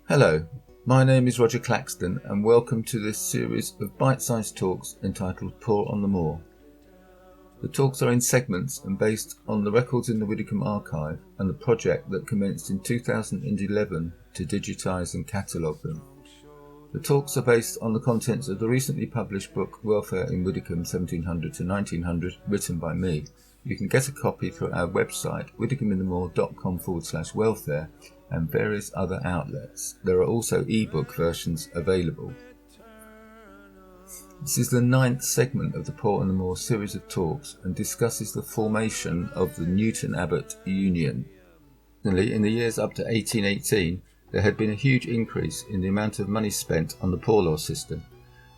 Hello, my name is Roger Claxton and welcome to this series of bite-sized talks entitled Poor on the Moor. The talks are in segments and based on the records in the Widecombe archive and the project that commenced in 2011 to digitise and catalogue them. The talks are based on the contents of the recently published book Welfare in Widecombe 1700 to 1900 written by me. You can get a copy through our website widecombe-in-the-moor.com/welfare and various other outlets. There are also e-book versions available. This is the 9th segment of the Poor on the Moor series of talks and discusses the formation of the Newton-Abbot Union. In the years up to 1818, there had been a huge increase in the amount of money spent on the poor law system,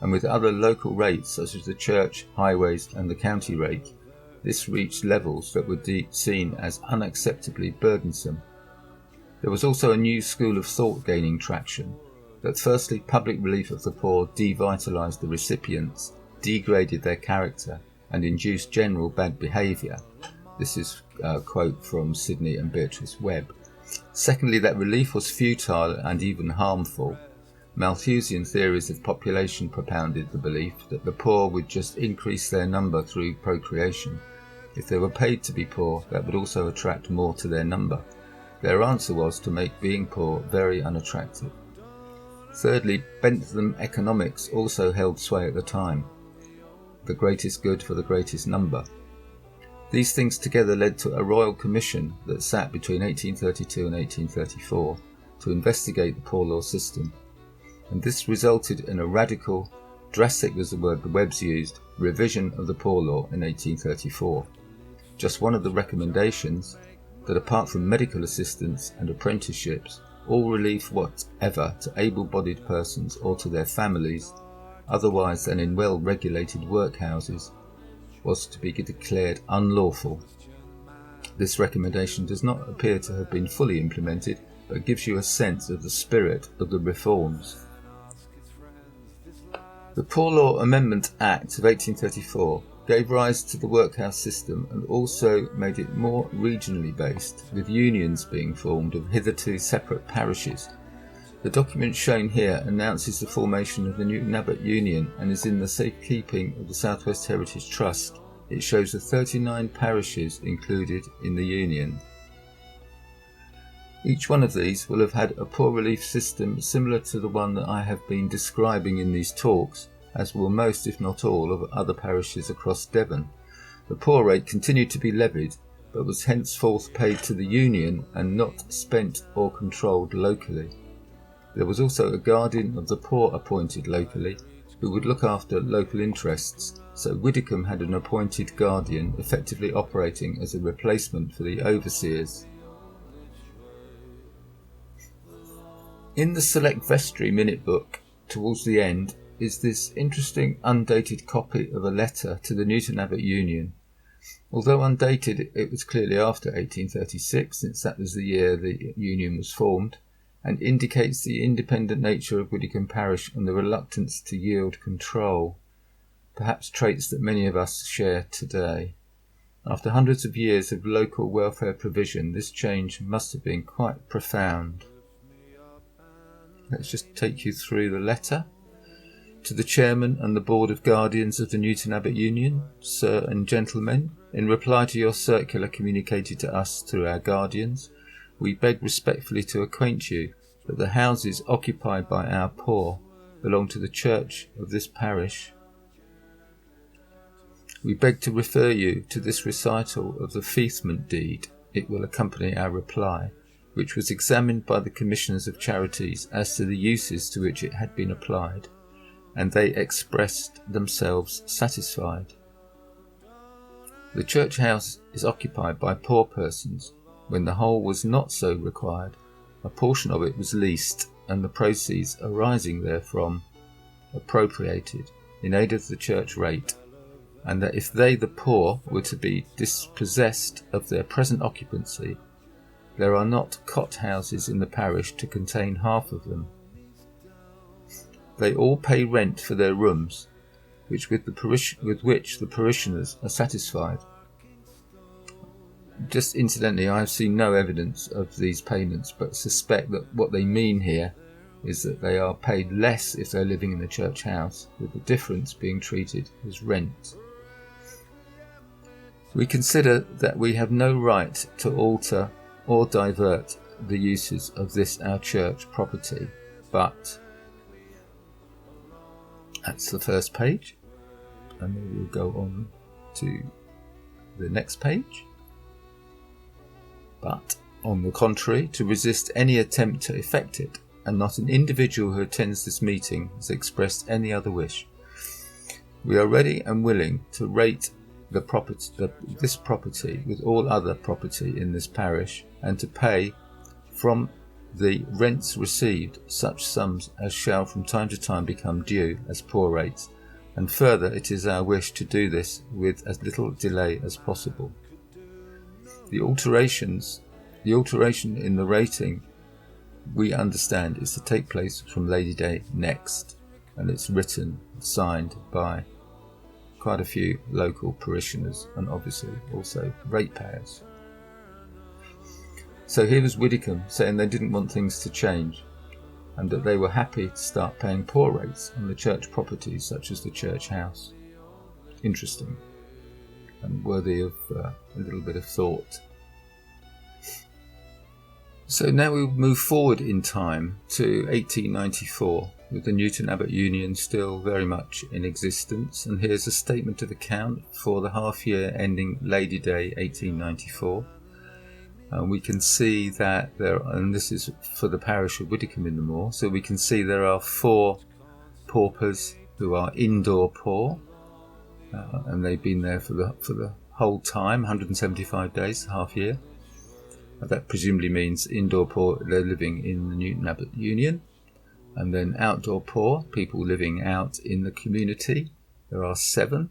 and with other local rates such as the church, highways and the county rate, this reached levels that were seen as unacceptably burdensome. There was also a new school of thought gaining traction, that firstly public relief of the poor devitalised the recipients, degraded their character and induced general bad behaviour. This is a quote from Sidney and Beatrice Webb. Secondly, that relief was futile and even harmful. Malthusian theories of population propounded the belief that the poor would just increase their number through procreation. If they were paid to be poor, that would also attract more to their number. Their answer was to make being poor very unattractive. Thirdly, Bentham economics also held sway at the time. The greatest good for the greatest number. These things together led to a royal commission that sat between 1832 and 1834 to investigate the poor law system. And this resulted in a radical, drastic was the word the Webbs used, revision of the poor law in 1834. Just one of the recommendations, that apart from medical assistance and apprenticeships, all relief whatever to able-bodied persons or to their families, otherwise than in well-regulated workhouses, was to be declared unlawful. This recommendation does not appear to have been fully implemented, but gives you a sense of the spirit of the reforms. The Poor Law Amendment Act of 1834 gave rise to the workhouse system and also made it more regionally based, with unions being formed of hitherto separate parishes. The document shown here announces the formation of the Newton-Abbot Union and is in the safekeeping of the South West Heritage Trust. It shows the 39 parishes included in the union. Each one of these will have had a poor relief system similar to the one that I have been describing in these talks, as will most, if not all, of other parishes across Devon. The poor rate continued to be levied, but was henceforth paid to the union and not spent or controlled locally. There was also a guardian of the poor appointed locally, who would look after local interests, so Widecombe had an appointed guardian effectively operating as a replacement for the overseers. In the Select Vestry Minute Book, towards the end, is this interesting undated copy of a letter to the Newton-Abbot Union. Although undated, it was clearly after 1836, since that was the year the union was formed, and indicates the independent nature of Widecombe Parish and the reluctance to yield control, perhaps traits that many of us share today. After hundreds of years of local welfare provision, this change must have been quite profound. Let's just take you through the letter. To the Chairman and the Board of Guardians of the Newton-Abbot Union, Sir and Gentlemen, in reply to your circular communicated to us through our guardians, we beg respectfully to acquaint you that the houses occupied by our poor belong to the church of this parish. We beg to refer you to this recital of the feathment deed. It will accompany our reply, which was examined by the Commissioners of Charities as to the uses to which it had been applied, and they expressed themselves satisfied. The church house is occupied by poor persons. When the whole was not so required, a portion of it was leased, and the proceeds arising therefrom appropriated in aid of the church rate, and that if they, the poor, were to be dispossessed of their present occupancy, there are not cot houses in the parish to contain half of them. They all pay rent for their rooms, with which the parishioners are satisfied. Just incidentally, I have seen no evidence of these payments, but suspect that what they mean here is that they are paid less if they're living in the church house, with the difference being treated as rent. We consider that we have no right to alter or divert the uses of this our church property, but that's the first page, and then we'll go on to the next page. But, on the contrary, to resist any attempt to effect it, and not an individual who attends this meeting has expressed any other wish. We are ready and willing to rate this property with all other property in this parish, and to pay from the rents received such sums as shall from time to time become due as poor rates, and further it is our wish to do this with as little delay as possible. The alteration in the rating we understand is to take place from Lady Day next, and it's written, signed by quite a few local parishioners and obviously also ratepayers. So here was Widdicombe saying they didn't want things to change, and that they were happy to start paying poor rates on the church properties such as the church house. Interesting and worthy of a little bit of thought. So now we'll move forward in time to 1894, with the Newton Abbot Union still very much in existence, and here's a statement of account for the half year ending Lady Day 1894. And we can see that and this is for the parish of Widecombe-in-the-Moor, so we can see there are 4 paupers who are indoor poor, and they've been there for the whole time, 175 days, half year. That presumably means indoor poor, they're living in the Newton Abbot Union. And then outdoor poor, people living out in the community, there are 7.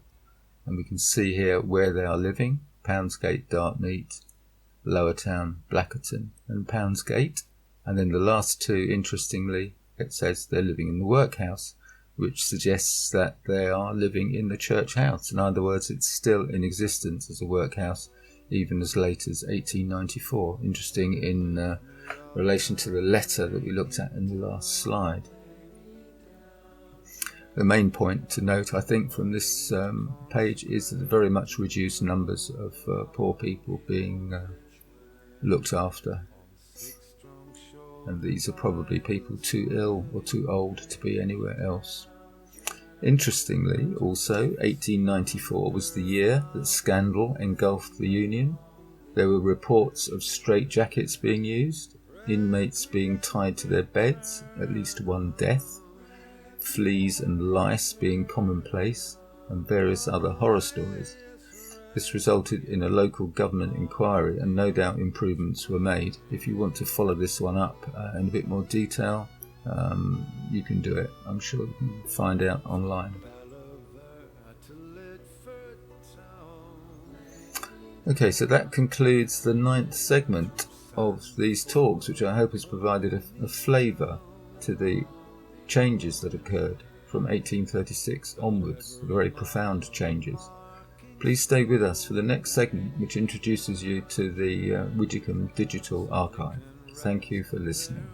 And we can see here where they are living: Poundsgate, Dartmeet, Lower Town, Blackerton and Poundsgate. And then the last 2, interestingly, it says they're living in the workhouse, which suggests that they are living in the church house. In other words, it's still in existence as a workhouse, even as late as 1894. Interesting in relation to the letter that we looked at in the last slide. The main point to note, I think, from this page is the very much reduced numbers of poor people being looked after. And these are probably people too ill or too old to be anywhere else. Interestingly, also, 1894 was the year that scandal engulfed the Union. There were reports of straitjackets being used, inmates being tied to their beds, at least 1 death, fleas and lice being commonplace, and various other horror stories. This resulted in a local government inquiry, and no doubt improvements were made. If you want to follow this one up in a bit more detail, you can do it. I'm sure you can find out online. Okay, so that concludes the 9th segment of these talks, which I hope has provided a flavour to the changes that occurred from 1836 onwards, very profound changes. Please stay with us for the next segment, which introduces you to the Widecombe Digital Archive. Thank you for listening.